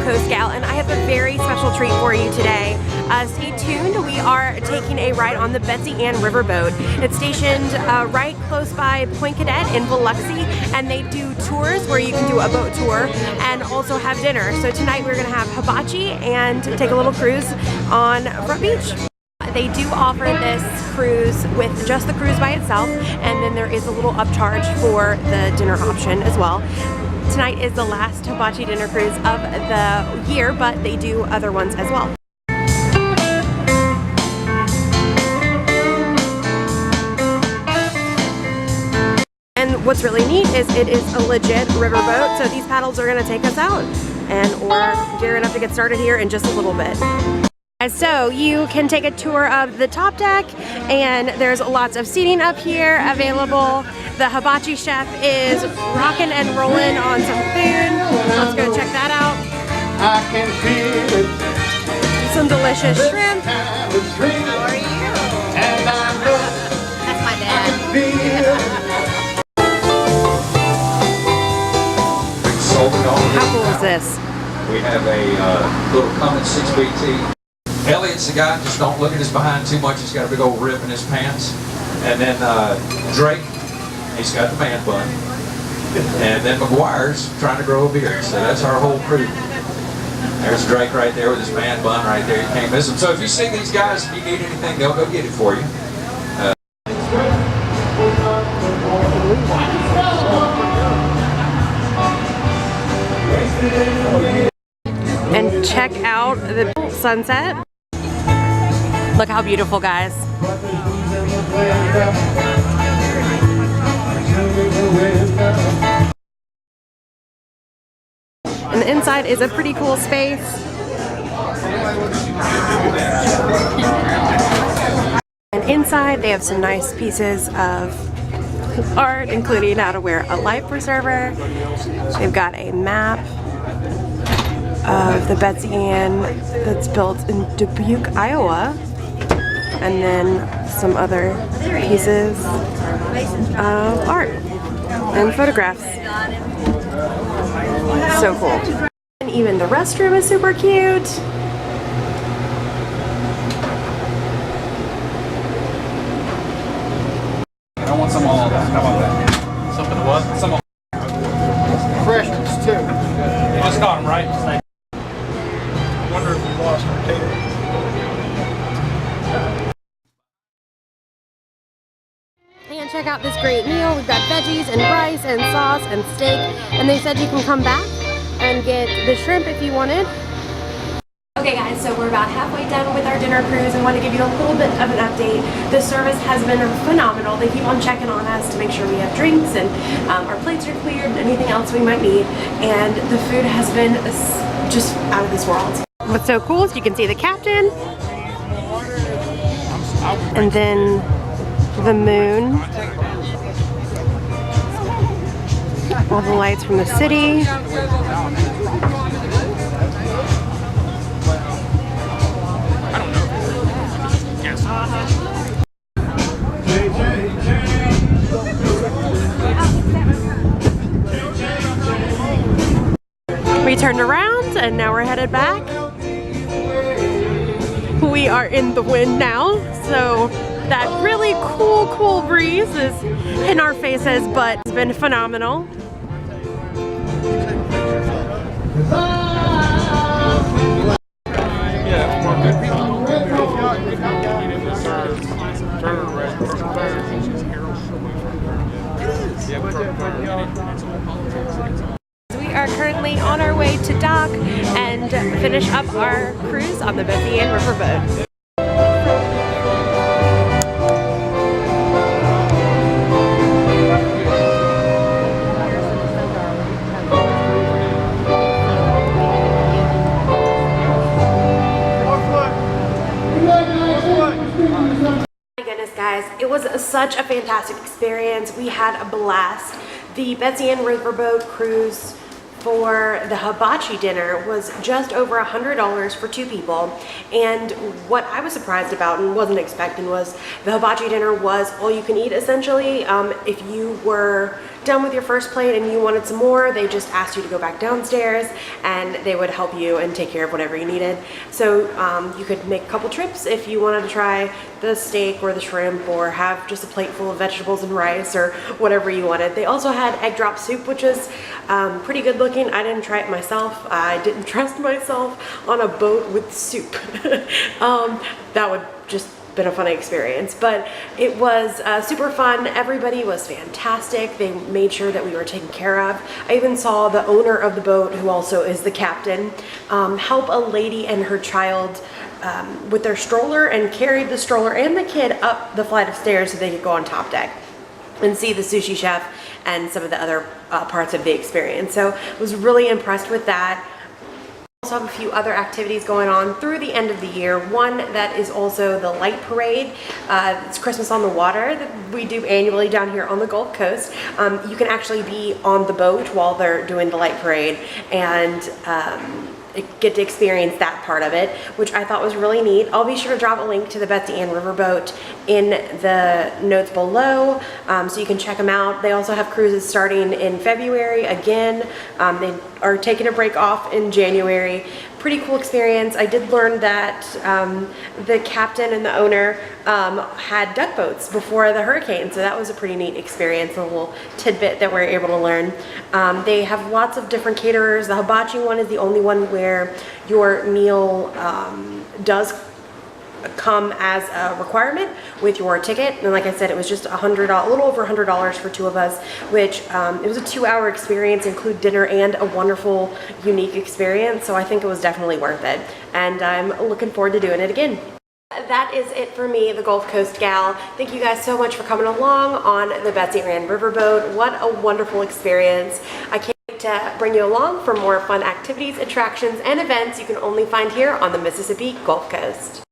Coast gal, and I have a very special treat for you today. Stay tuned. We are taking a ride on the Betsy Ann Riverboat. It's stationed right close by Point Cadet in Biloxi, and they do tours where you can do a boat tour and also have dinner. So tonight we're going to have hibachi and take a little cruise on Front Beach. They do offer this cruise with just the cruise by itself, and then there is a little upcharge for the dinner option as well. Tonight is the last hibachi dinner cruise of the year, but they do other ones as well. And what's really neat is it is a legit riverboat, so these paddles are going to take us out, and we're gearing up to get started here in just a little bit. So you can take a tour of the top deck, and there's lots of seating up here available. The hibachi chef is rocking and rolling on some food. Let's go check that out. I can feel it. Some delicious shrimp. How are you? And I know That's my dad. How cool is this? We have a little Cummins 6BT. Elliot's the guy, just don't look at his behind too much. He's got a big old rip in his pants. And then Drake, he's got the man bun. And then McGuire's trying to grow a beard. So that's our whole crew. There's Drake right there with his man bun right there. You can't miss him. So if you see these guys, if you need anything, they'll go get it for you. And check out the sunset. Look how beautiful, guys. And the inside is a pretty cool space. And inside they have some nice pieces of art, including how to wear a life preserver. They've got a map of the Betsy Ann that's built in Dubuque, Iowa, and then some other pieces of art and photographs. So cool. And even the restroom is super cute. I want some all of that. How about that? Something to what? Some fresh ones too. You just got them, right? I wonder if we lost our tail. And check out this great meal. We've got veggies and rice and sauce and steak. And they said you can come back and get the shrimp if you wanted. Okay guys, so we're about halfway done with our dinner cruise and want to give you a little bit of an update. The service has been phenomenal. They keep on checking on us to make sure we have drinks and our plates are cleared and anything else we might need. And the food has been just out of this world. What's so cool is you can see the captain and then the moon, all the lights from the city. We turned around and now we're headed back. We are in the wind now, so that really cool breeze is in our faces, but it's been phenomenal. We are currently on our way to dock and finish up our cruise on the Betsy Ann Riverboat. Guys, it was such a fantastic experience. We had a blast. The Betsy Ann Riverboat cruise for the hibachi dinner was just over $100 for 2 people. And what I was surprised about and wasn't expecting was the hibachi dinner was all you can eat essentially. If you were done with your first plate and you wanted some more, they just asked you to go back downstairs and they would help you and take care of whatever you needed. So you could make a couple trips if you wanted to try the steak or the shrimp or have just a plate full of vegetables and rice or whatever you wanted. They also had egg drop soup, which is pretty good looking. I didn't try it myself. I didn't trust myself on a boat with soup. That would just been a fun experience, but it was super fun. Everybody was fantastic. They made sure that we were taken care of. I even saw the owner of the boat, who also is the captain, help a lady and her child with their stroller and carried the stroller and the kid up the flight of stairs so they could go on top deck and see the sushi chef and some of the other parts of the experience. So I was really impressed with that. Also have a few other activities going on through the end of the year. One that is also the light parade. It's Christmas on the Water that we do annually down here on the Gulf Coast. You can actually be on the boat while they're doing the light parade and get to experience that part of it, which I thought was really neat. I'll be sure to drop a link to the Betsy Ann Riverboat in the notes below, so you can check them out. They also have cruises starting in February again. They are taking a break off in January. Pretty cool experience. I did learn that the captain and the owner had duck boats before the hurricane, so that was a pretty neat experience, a little tidbit that we're able to learn. They have lots of different caterers. The hibachi one is the only one where your meal does come as a requirement with your ticket, and like I said, it was just a little over $100 for 2 of us, which it was a 2-hour experience, include dinner and a wonderful, unique experience. So I think it was definitely worth it, and I'm looking forward to doing it again. That is it for me, the Gulf Coast gal. Thank you guys so much for coming along on the Betsy Ann Riverboat. What a wonderful experience. I can't wait to bring you along for more fun activities, attractions, and events you can only find here on the Mississippi Gulf Coast.